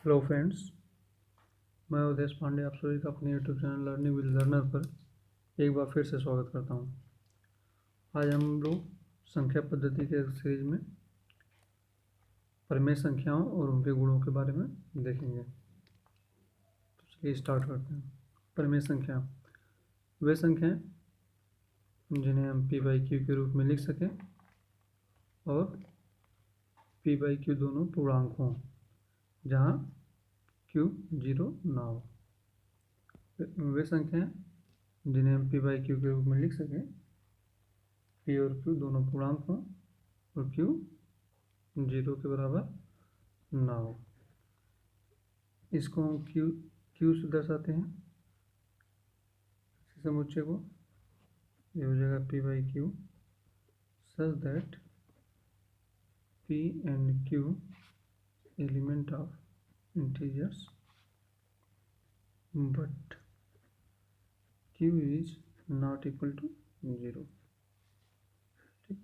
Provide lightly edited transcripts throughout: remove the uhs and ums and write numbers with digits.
Hello friends, मैं उदेश पांडे आप सभी का अपने YouTube channel learning with learner पर एक बार फिर से स्वागत करता हूं। आज हम लोग संख्या पद्धति के सीरीज में परिमेय संख्याओं और उनके गुणों के बारे में देखेंगे। तो चलिए स्टार्ट करते हैं। परिमेय संख्या वे संख्याएं जिन्हें हम p बाई क्यू के रूप में लिख सकें और p बाई क्यू दोनों पूर्णांक हों जहाँ q 0 ना हो। वे संख्याएं जिन्हें हम p बाई क्यू के रूप में लिख सकें, p और q दोनों पूर्णांक हों और q 0 के बराबर ना हो। इसको हम q से दर्शाते हैं समुच्चय को। ये हो जाएगा p by Q such that p and q element of integers but q is not equal to 0। ठीक,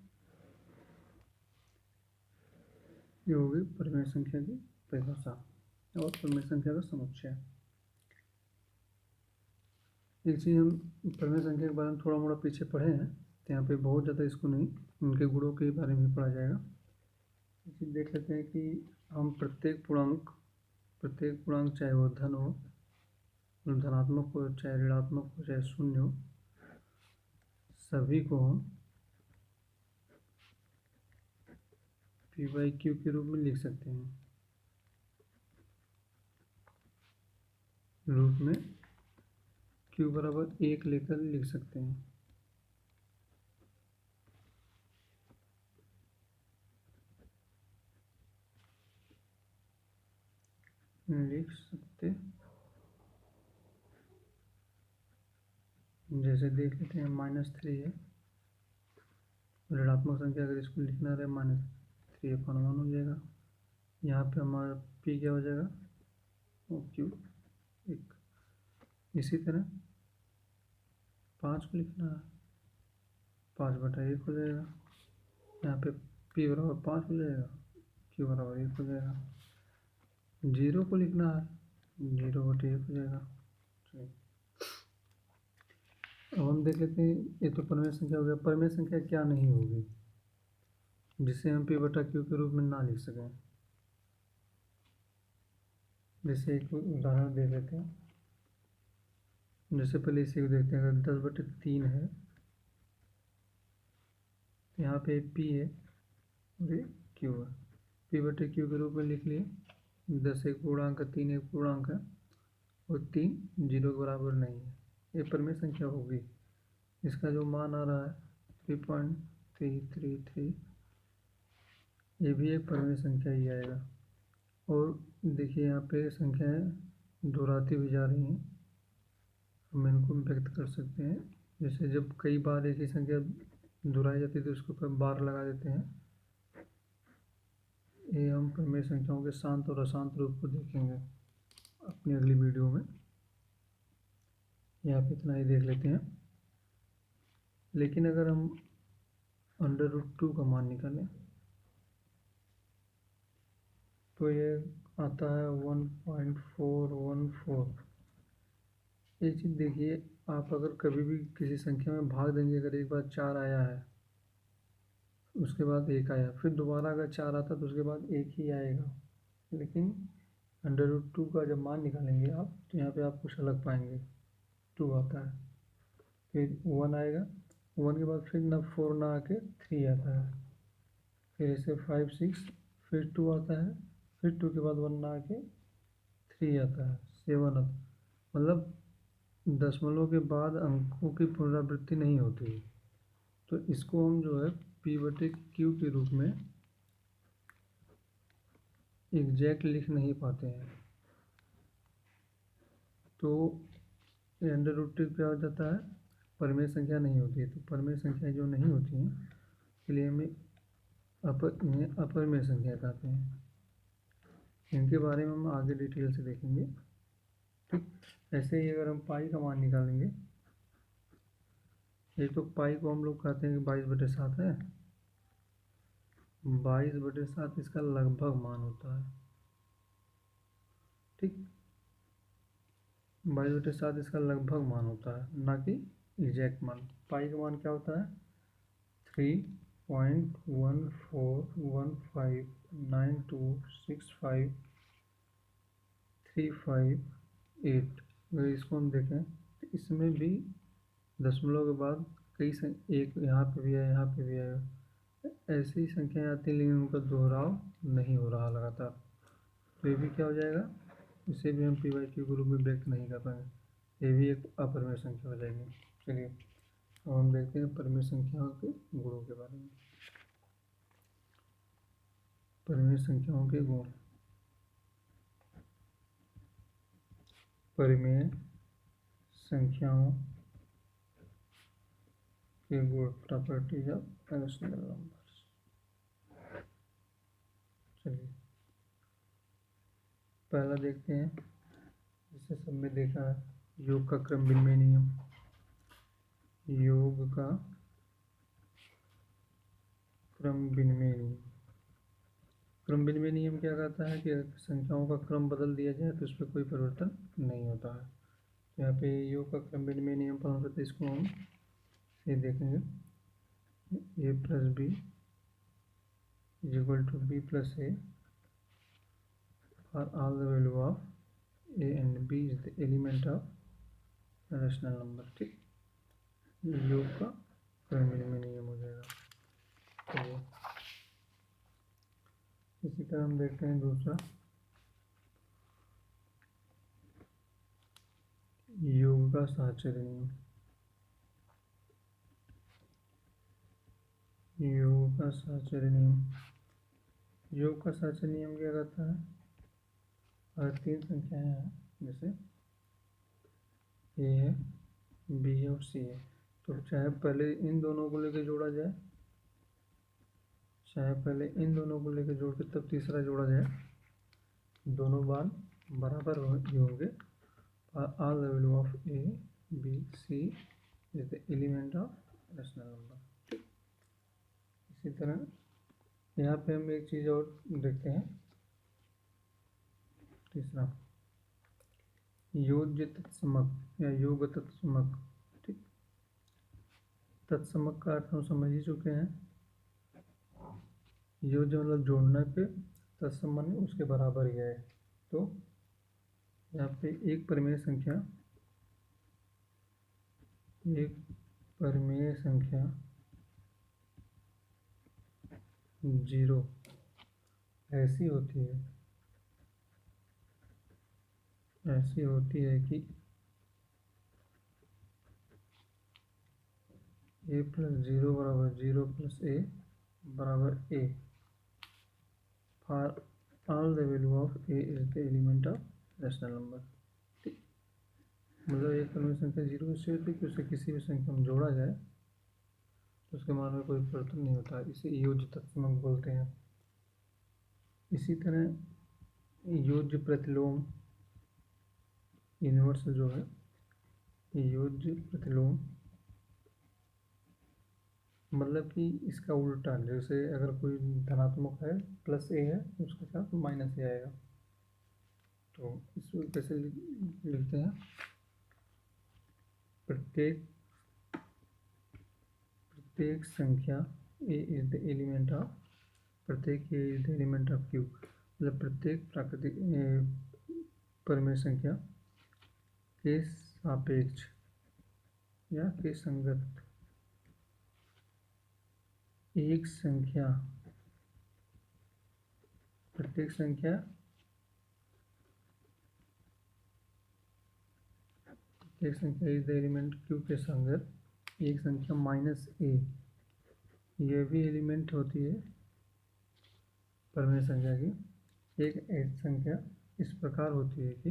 ये हो गई परिमेय संख्या की परिभाषा और परिमेय संख्या का समुच्चय। एक चीज़ हम परिमेय संख्या के बारे में थोड़ा मोड़ा पीछे पढ़े हैं, तो यहाँ पे बहुत ज़्यादा इसको नहीं, उनके गुणों के बारे में पढ़ा जाएगा। एक चीज़ देख लेते हैं कि हम प्रत्येक पूर्णांक चाहे वो धन हो, धनात्मक हो, चाहे ऋणात्मक हो, चाहे शून्य हो, सभी को हम p बाई क्यू के रूप में लिख सकते हैं। रूप में q बराबर 1 लेकर लिख सकते हैं। लिख सकते जैसे देख लेते हैं -3 है, ऋणात्मक संख्या अगर इसको लिखना रहे -3/1 हो जाएगा। यहाँ पे हमारा p क्या हो जाएगा और q 1। इसी तरह 5 को लिखना है 5/1 हो जाएगा। यहाँ पे p बराबर 5 हो जाएगा, q बराबर 1 हो जाएगा। 0 को लिखना है 0/1 हो जाएगा। अब हम देख लेते हैं, ये तो परिमेय संख्या हो गया। परिमेय संख्या क्या नहीं होगी जिसे हम p/q के रूप में ना लिख सकें। जैसे एक उदाहरण दे लेते हैं। जैसे पहले इसी को देखते हैं, अगर 10/3 है तो यहाँ पे p है और ये q है। p/q के रूप में लिख लिए। 10 एक पूर्णांक है, 3 एक पूर्णांक है और 3 0 के बराबर नहीं है। ये परिमेय संख्या होगी। इसका जो मान आ रहा है 3.333, ये भी एक परिमेय संख्या ही आएगा। और देखिए यहाँ पे संख्याएं दोहराती हुई जा रही हैं, हम इनको व्यक्त कर सकते हैं। जैसे जब कई बार एक ही संख्या दोहराई जाती है तो उसके ऊपर बार लगा देते हैं। ये हम परिमेय संख्याओं के शांत और अशांत रूप को देखेंगे अपनी अगली वीडियो में। यहाँ पे इतना ही देख लेते हैं। लेकिन अगर हम √2 का मान निकालें तो ये आता है 1.414। एक चीज़ देखिए, आप अगर कभी भी किसी संख्या में भाग देंगे, अगर एक बार 4 आया है उसके बाद 1 आया, फिर दोबारा अगर 4 आता तो उसके बाद 1 ही आएगा। लेकिन √2 का जब मान निकालेंगे आप तो यहाँ पे आप कुछ अलग पाएंगे। 2 आता है, फिर 1 आएगा, 1 के बाद फिर ना 4 ना आके 3 आता है, फिर ऐसे 5 6, फिर 2 आता है, फिर 2 के बाद 1 ना आके 3 आता है, 7 आता है। मतलब दशमलव के बाद अंकों की पुनरावृत्ति नहीं होती है। तो इसको हम जो है p/q के रूप में एग्जैक्ट लिख नहीं पाते हैं। तो √2 क्या हो जाता है, परिमेय संख्या नहीं होती है। तो परिमेय संख्या जो नहीं होती हैं इसके लिए हमें इन्हें अपरिमेय संख्या कहते हैं। इनके बारे में हम आगे डिटेल से देखेंगे। ठीक, ऐसे ही अगर हम पाई का मान निकालेंगे, ये तो पाई को हम लोग कहते हैं कि 22/7 है। 22/7 इसका लगभग मान होता है। ठीक। 22/7 इसका लगभग मान होता है, ना कि एग्जैक्ट मान। पाई का मान क्या होता है? 3.14159265358। अगर इसको हम देखें तो इसमें भी दशमलव के बाद एक यहाँ पे भी है, यहाँ पे भी है, ऐसी संख्याएँ आती हैं लेकिन उनका दोहराव नहीं हो रहा लगातार, तो ये भी क्या हो जाएगा? इसे भी हम पी/क्यू के रूप में व्यक्त नहीं कर पाएंगे, ये भी एक अपरिमेय संख्या हो जाएगी। चलिए अब हम देखते हैं परिमेय संख्याओं के गुणों के बारे में। परिमेय संख्याओं के गुण। परिमेय संख्याओं के गुण, प्रॉपर्टीज ऑफ रैशनल नंबर्स। चलिए पहला देखते हैं, जिसे सब में देखा है, योग का क्रम विनिमय नियम। योग का क्रम विनिमय नियम। क्रम विनिमय नियम क्या कहता है कि अगर संख्याओं का क्रम बदल दिया जाए तो उसमें कोई परिवर्तन नहीं होता है। तो यहाँ पे योग का क्रम विनिमय नियम पर होता है, इसको हम ये देखेंगे, a + b = b + a for all the value of a and b is the element of rational number। ठीक, योग का क्रम विनिमय नियम हो जाएगा। चलिए इसी तरह हम देखते हैं दूसरा, योग का साहचर्य नियम। योग का साहचर्य नियम। योग का साहचर्य नियम क्या कहता है? अगर तीन संख्याएं हैं, जैसे ए है, बी है और सी है, तो चाहे पहले इन दोनों को लेकर जोड़ा जाए, चाहे पहले इन दोनों को लेकर जोड़ के तब तीसरा जोड़ा जाए, दोनों मान बराबर होंगे। All the value of a b c is the element of rational number. इसी तरह यहाँ पे हम एक चीज़ और देखते हैं, तीसरा, योज्य तत्समक या योग तत्समक। ठीक, तत्समक का अर्थ हम समझ ही चुके हैं। योज्य मतलब जोड़ने पे, तत्सम उसके बराबर ही है। तो यहाँ पे एक परिमेय संख्या, एक परिमेय संख्या 0 ऐसी होती है कि a + 0 = 0 + a = a for all the value of a is the element of rational number। ठीक, मतलब एक परिमेय संख्या 0 ऐसी होती है कि उसे किसी भी संख्या में जोड़ा जाए तो उसके मान में कोई परिवर्तन नहीं होता, इसे योज्य तत्समक बोलते हैं। इसी तरह योज्य प्रतिलोम, इनवर्स जो है, योज्य प्रतिलोम मतलब कि इसका उल्टा, जैसे अगर कोई धनात्मक है +a है तो उसके साथ -a आएगा। तो इसको कैसे लिखते हैं? प्रत्येक संख्या a is the element of, प्रत्येक a is the element of q, मतलब प्रत्येक प्राकृतिक परिमेय संख्या के सापेक्ष या के संगत एक संख्या, प्रत्येक संख्या इज द एलिमेंट q के संगत एक संख्या -a, यह भी एलिमेंट होती है परिमेय संख्या की। एक ऐसी संख्या इस प्रकार होती है कि,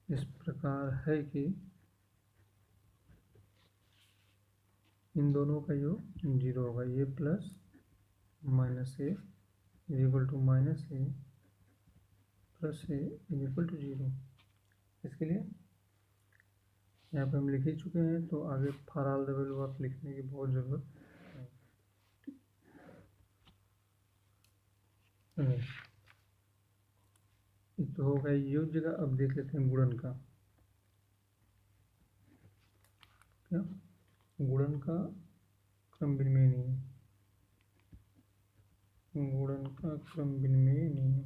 इस प्रकार है कि इन दोनों का योग 0 होगा, ये plus -a equal to -a plus a equal to 0। इसके लिए यहाँ पे हम लिख ही चुके हैं, तो आगे for all the value of लिखने की बहुत ज़रूरत नहीं। ये तो हो गया योज्य का। अब देख लेते हैं गुणन का। क्या गुणन का क्रम विनिमय नियम, गुणन का क्रम विनिमय नियम,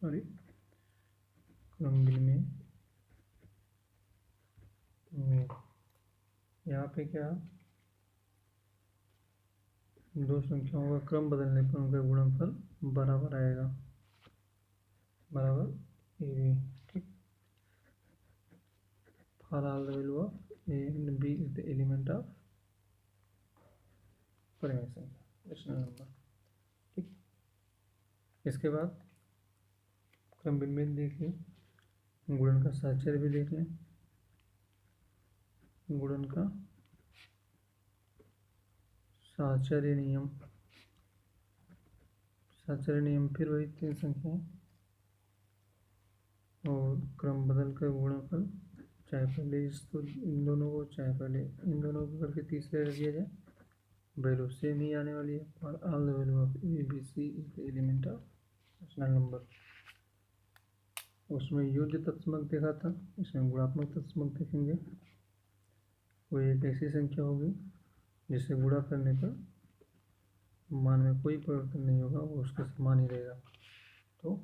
सॉरी क्रम विनिमय नियम। यहाँ पे क्या, दो संख्याओं का क्रम बदलने पर उनका गुणनफल बराबर आएगा, बराबर ए। ठीक, for all the value of a and b is the element of परिमेय संख्या, रेशनल नंबर। ठीक, इसके बाद क्रम विनिमय देख लें, गुणन का साहचर्य भी देख लें। गुणन का साहचर्य नियम, साहचर्य नियम फिर वही तीन संख्याएं और क्रम बदल कर गुणनफल, चाहे पहले इसको इन दोनों को, चाहे पहले इन दोनों को करके तीसरे रख दिया जाए, वैल्यू सेम ही आने वाली है। For all the value of a b c is the element of rational number. उसमें योज्य तत्समक देखा था, इसमें गुणात्मक तत्समक देखेंगे। कोई एक ऐसी संख्या होगी जिसे गुणा करने पर मान में कोई परिवर्तन नहीं होगा, वो उसके समान ही रहेगा। तो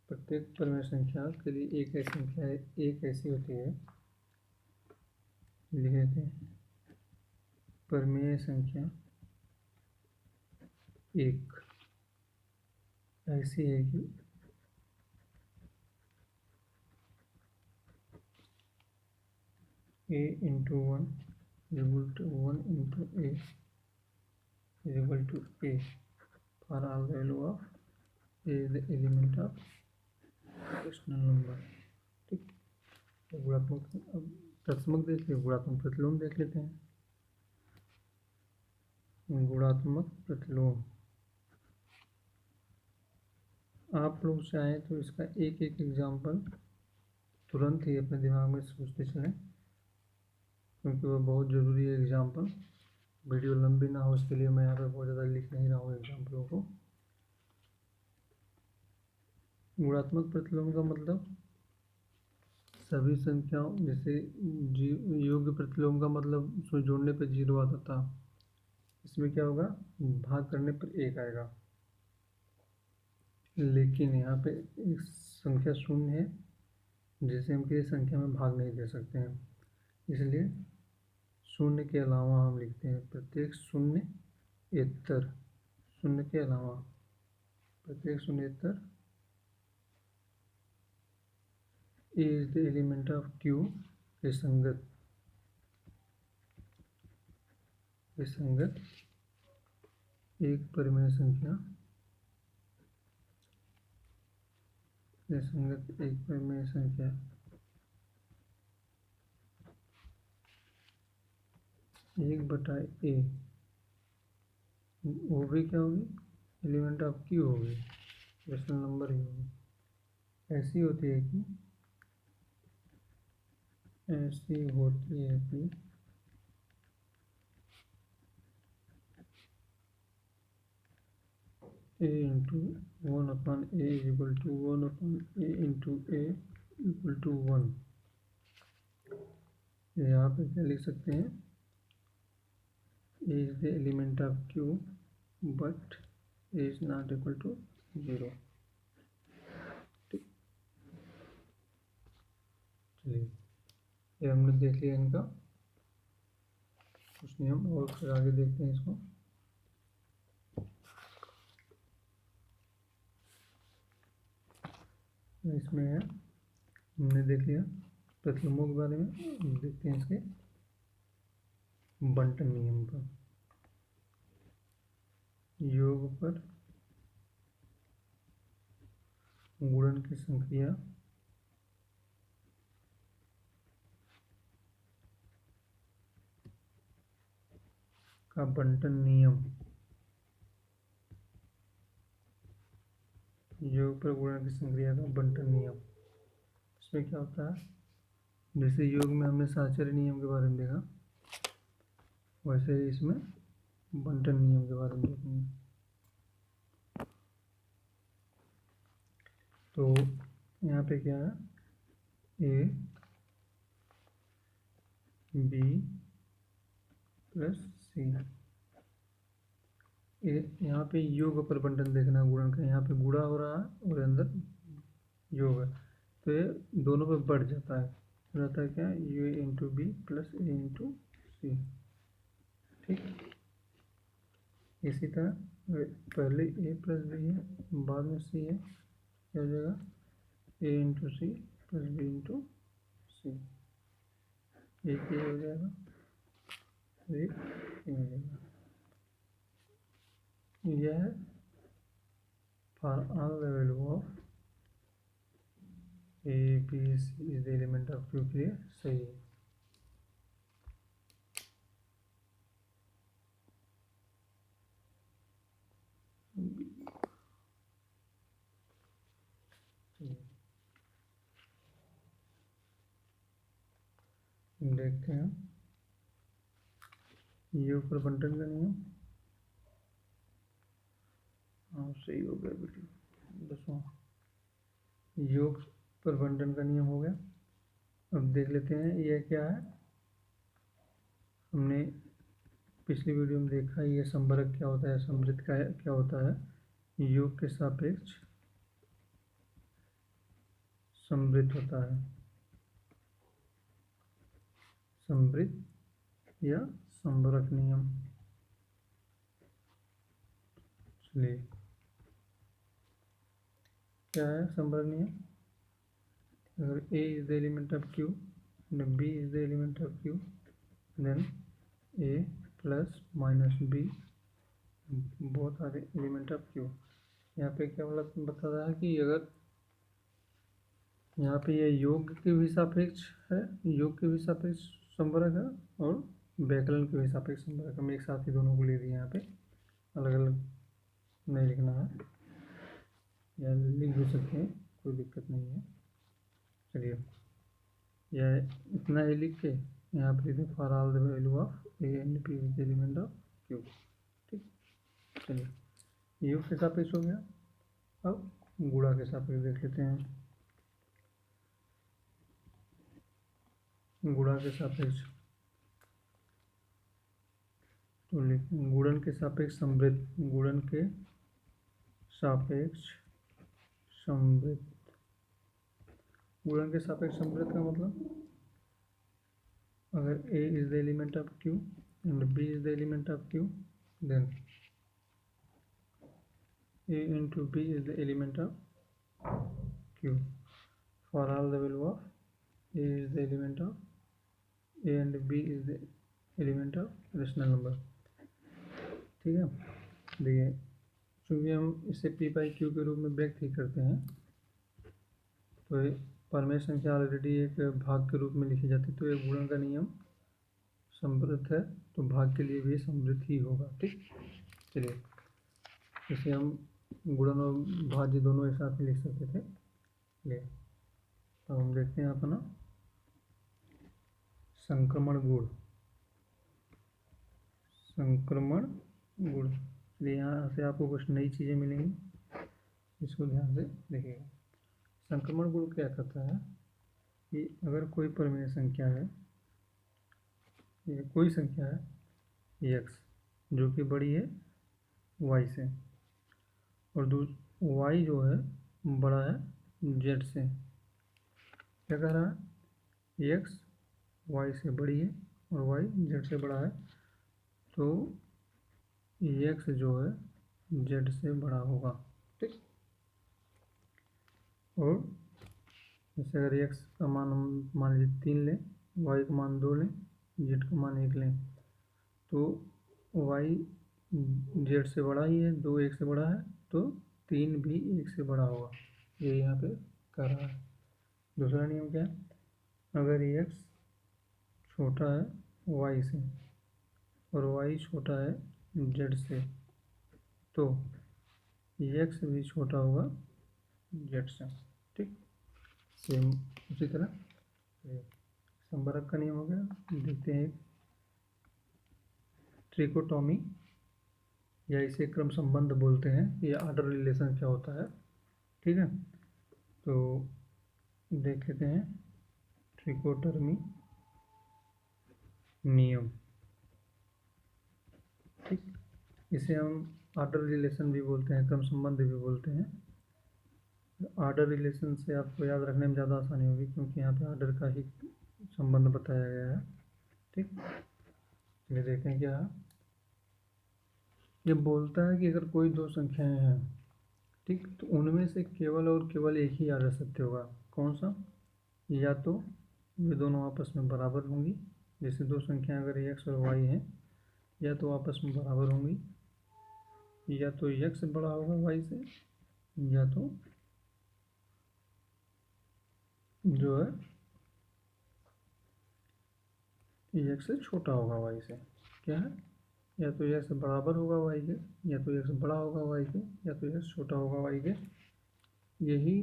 प्रत्येक परिमेय संख्या के लिए एक ऐसी संख्या, एक ऐसी होती है, लिख देते हैं परिमेय संख्या एक ऐसी है कि a into 1 is equal to 1 into a is equal to a for all the value of a is the element of rational number. ठीक, तो गुणात्मक, अब तत्समक देख लिया, गुणात्मक प्रतिलोम देख लेते हैं। गुणात्मक प्रतिलोम, आप लोग चाहें तो इसका एक एक एग्जाम्पल तुरंत ही अपने दिमाग में सोचते चलें, क्योंकि वह बहुत ज़रूरी है एग्जाम्पल। वीडियो लंबी ना हो इसके लिए मैं यहाँ पे बहुत ज़्यादा लिख नहीं रहा हूँ एग्जाम्पलों को। गुणात्मक प्रतिलोम का मतलब सभी संख्याओं, जैसे योग्य प्रतिलोम का मतलब उसमें जोड़ने पर 0 आता था, इसमें क्या होगा, भाग करने पर 1 आएगा। लेकिन यहाँ पे एक संख्या शून्य है जिसे हम किसी संख्या में भाग नहीं दे सकते हैं, इसलिए शून्य के अलावा हम लिखते हैं प्रत्येक शून्येतर, शून्य के अलावा प्रत्येक शून्येतर A is the element of Q के संगत, एक परिमेय संख्या के संगत एक परिमेय संख्या एक बटा ए, वो भी क्या होगी, एलिमेंट ऑफ क्यू होगी, रेशनल नंबर ही होगी। ऐसी होती है कि a into 1/a is equal to 1/a into a equal to 1। यहाँ पे क्या लिख सकते हैं, a is the element of Q but a is not equal to 0। ठीक, चलिए ये हमने देख लिया इनका कुछ नियम, और फिर आगे देखते हैं इसको। इसमें है, हमने देख लिया प्रतिलोमों के बारे में, देखते हैं इसके बंटन नियम पर। योग पर गुणन की संख्या का बंटन नियम, योग पर गुणन की संक्रिया का बंटन नियम। इसमें क्या होता है, जैसे योग में हमने साहचर्य नियम के बारे में देखा, वैसे ही इसमें बंटन नियम के बारे में देखेंगे। तो यहाँ पे क्या है, ए बी प्लस सी, यहाँ पे योग पर बंटन देखना है गुणन का, यहाँ पे गुणा हो रहा है और अंदर योग है, तो ये दोनों पे बढ़ जाता है, हो जाता है क्या, ए इंटू बी प्लस ए इंटू सी। ठीक, इसी तरह पहले ए प्लस बी है, बाद में सी है, क्या हो जाएगा, A into C plus B into C, एक ये हो जाएगा, एक ये हो जाएगा। यह है for all the value of a b c is the element of Q के लिए सही है। देखते हैं योग पर बंटन का नियम, हाँ सही हो गया बेटी। 10वां योग पर बंटन का नियम हो गया। अब देख लेते हैं यह क्या है, हमने पिछली वीडियो में देखा ये संवर्ग क्या होता है, समृद्ध का क्या होता है, योग के सापेक्ष समृद्ध होता है, समृद्ध या संवर्ग नियम। चलिए क्या है संवर्ग नियम, अगर a is the element of Q and b is the element of Q, then a plus minus b both are the element of Q। यहाँ पे क्या बता रहा है कि अगर यहाँ पे ये योग के भी सापेक्ष है, योग के भी सापेक्ष संवर्ग है और व्याकलन के भी सापेक्ष संवर्ग, हम एक साथ ही दोनों को ले दिए, यहाँ पे अलग अलग नहीं लिखना है, या लिख भी सकते हैं, कोई दिक्कत नहीं है। चलिए यह इतना ही लिख के यहाँ पे लिखते for all the value of a and be with element of Q. ठीक, चलिए योग के सापेक्ष हो गया। अब गुणा के सापेक्ष देख लेते हैं, गुणा के सापेक्ष तो गुणन के सापेक्ष समृद्ध, गुणन के सापेक्ष समृद्ध, गुणन के सापेक्ष समृद्ध का मतलब अगर a is the element of Q and b is the element of Q, then a into b is the element of Q for all the value of a is the element of a and b is the element of rational number। ठीक है, देखिए चूँकि हम इसे p by Q के रूप में व्यक्त ही करते हैं, तो परमेय संख्या ऑलरेडी एक भाग के रूप में लिखी जाती है, तो एक गुणन का नियम समृद्ध है तो भाग के लिए भी समृद्ध ही होगा। ठीक, चलिए इसे हम गुणन और भाज्य दोनों एक साथ ही लिख सकते थे। चलिए अब हम देखते हैं अपना संक्रमण गुण, संक्रमण गुण। चलिए यहाँ से आपको कुछ नई चीज़ें मिलेंगी, इसको ध्यान से देखिएगा। संक्रमण गुण क्या कहता है कि अगर कोई परिमेय संख्या है, ये कोई संख्या है x जो कि बड़ी है y से, और y जो है बड़ा है z से, क्या कह रहा है, x y से बड़ी है और y z से बड़ा है, तो x जो है z से बड़ा होगा। ठीक, और जैसे अगर x का मान हम मान लीजिए 3 लें, y का मान 2 लें, z का मान 1 लें, तो y z से बड़ा ही है, 2 1 से बड़ा है, तो 3 भी 1 से बड़ा होगा, ये यहाँ पे कर रहा है। दूसरा नियम क्या है, अगर x छोटा है y से और y छोटा है z से, तो x भी छोटा होगा z से। ठीक, सेम उसी तरह संवर्ग का नियम हो गया। देखते हैं ट्रिकोटॉमी या इसे क्रम संबंध बोलते हैं। ये ऑर्डर रिलेशन क्या होता है, ठीक है। तो देख लेते हैं ट्रिकोटर्मी नियम, ठीक। इसे हम ऑर्डर रिलेशन भी बोलते हैं, क्रम संबंध भी बोलते हैं। ऑर्डर रिलेशन से आपको याद रखने में ज़्यादा आसानी होगी, क्योंकि यहाँ पे ऑर्डर का ही संबंध बताया गया है, ठीक। चलिए देखें क्या है। ये बोलता है कि अगर कोई दो संख्याएं हैं, ठीक, तो उनमें से केवल और केवल एक ही ऑर्डर सत्य होगा। कौन सा? या तो ये दोनों आपस में बराबर होंगी, जैसे दो संख्याएं अगर x और y हैं, या तो आपस में बराबर होंगी, या तो x बड़ा होगा y से, या तो जो है x से छोटा होगा y से। क्या है? या तो x बराबर होगा y के, या तो x बड़ा होगा y के, या तो x छोटा होगा y के। यही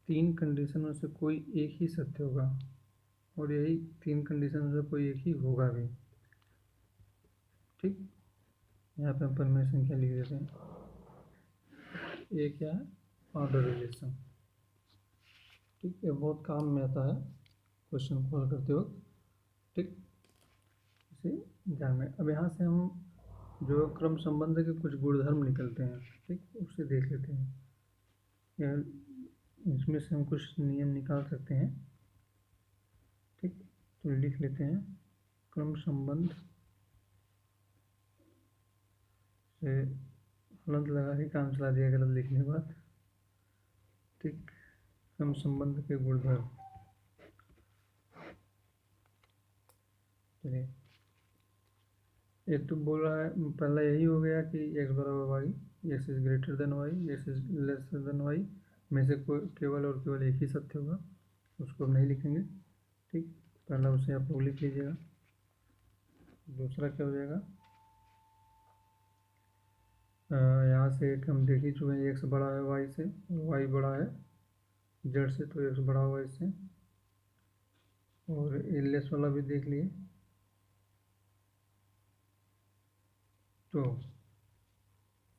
तीन कंडीशन में से कोई एक ही सत्य होगा, और यही तीन कंडीशन में से कोई एक ही होगा भी, ठीक। यहाँ पे हम परिमेय संख्या लिख देते हैं। ये क्या है? ऑर्डर रिलेशन, ठीक। ये बहुत काम में आता है क्वेश्चन को हल करते वक्त, ठीक। इसे ध्यान में। अब यहाँ से हम जो क्रम संबंध के कुछ गुणधर्म निकलते हैं, ठीक, उसे देख लेते हैं। यह इसमें से हम कुछ नियम निकाल सकते हैं, ठीक। तो लिख लेते हैं क्रम संबंध से हलंत लगा के काम चला दिया गलत लिखने के बाद, ठीक। क्रम संबंध के गुणधर्म, चलिए। एक तो बोल रहा है, पहला यही हो गया कि x बराबर y, x is greater than y, x is lesser than y में से कोई केवल और केवल एक ही सत्य होगा, उसको हम नहीं लिखेंगे, ठीक। पहला उसे आप लोग लिख लीजिएगा। दूसरा क्या हो जाएगा, यहाँ से एक हम देख ही चुके हैं, एक्स बड़ा है वाई से, वाई बड़ा है जेड से, तो एक्स बड़ा होगा इससे। और लेस वाला भी देख लिए। तो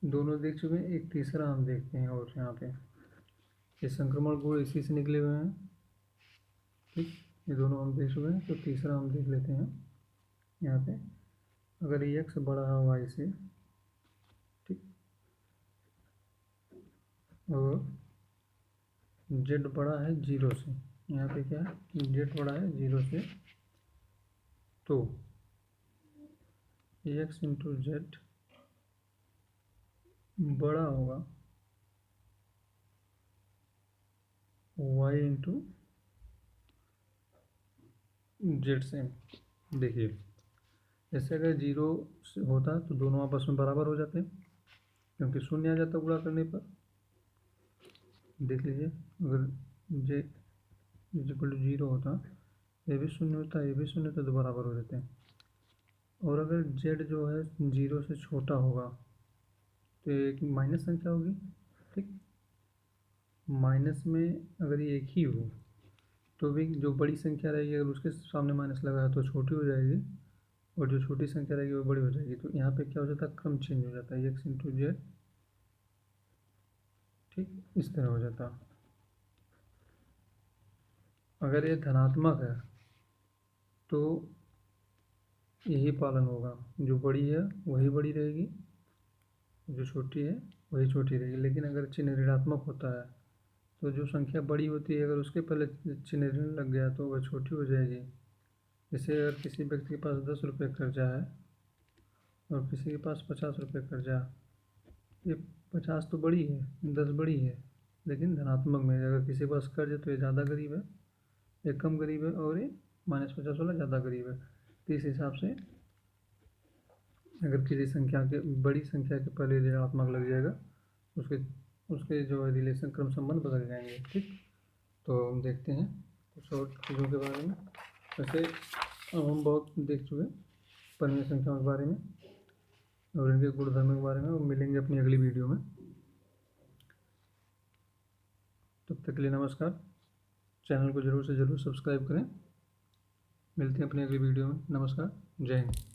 दोनों देख चुके हैं, एक तीसरा हम देखते हैं। और यहाँ पे ये संक्रमण गुण इसी से निकले हुए हैं, ठीक। ये दोनों हम देख चुके हैं, तो तीसरा हम देख लेते हैं। यहाँ पे अगर ये एक्स बड़ा है वाई से, ठीक, और जेड बड़ा है जीरो से, यहाँ पे क्या है, जेड बड़ा है जीरो से, तो एक्स इंटू जेड बड़ा होगा वाई इंटू जेड से। देखिए, जैसे अगर जीरो होता तो दोनों आपस में बराबर हो जाते, क्योंकि शून्य आ जाता गुणा करने पर। देख लीजिए, अगर जे इक्वल टू जीरो होता, ये भी शून्य होता, ये भी शून्य, तो बराबर हो जाते हैं। और अगर जेड जो है जीरो से छोटा होगा, तो एक माइनस संख्या होगी, ठीक। माइनस में अगर ये एक ही हो, तो भी जो बड़ी संख्या रहेगी अगर उसके सामने माइनस लगा है तो छोटी हो जाएगी, और जो छोटी संख्या रहेगी वो बड़ी हो जाएगी। तो यहाँ पे क्या हो जाता है, क्रम चेंज हो जाता है, एक्स इंटू जेड, ठीक, इस तरह हो जाता। अगर ये धनात्मक है तो यही पालन होगा, जो बड़ी है वही बड़ी रहेगी, जो छोटी है वही छोटी रहेगी। लेकिन अगर चिन्ह ऋणात्मक होता है, तो जो संख्या बड़ी होती है अगर उसके पहले चिन्ह ऋण लग गया तो वह छोटी हो जाएगी। जैसे अगर किसी व्यक्ति के पास 10 रुपये कर्जा है और किसी के पास 50 रुपये कर्जा, ये 50 तो बड़ी है, 10 बड़ी है, लेकिन धनात्मक में अगर किसी के पास कर्ज है तो ये ज़्यादा गरीब है, ये कम गरीब है, और ये -50 वाला ज़्यादा गरीब है। तो इस हिसाब से अगर किसी संख्या के बड़ी संख्या के पहले ऋणात्मक लग जाएगा, उसके उसके जो है रिलेशन क्रम संबंध बदल जाएंगे, ठीक। तो हम देखते हैं कुछ और चीज़ों के बारे में। वैसे अब हम बहुत देख चुके हैं परिमेय संख्याओं के बारे में और इनके गुणधर्मों के बारे में, और मिलेंगे अपनी अगली वीडियो में। तब तक के लिए नमस्कार। चैनल को ज़रूर से ज़रूर सब्सक्राइब करें। मिलते हैं अपनी अगली वीडियो में। नमस्कार, जय हिंद।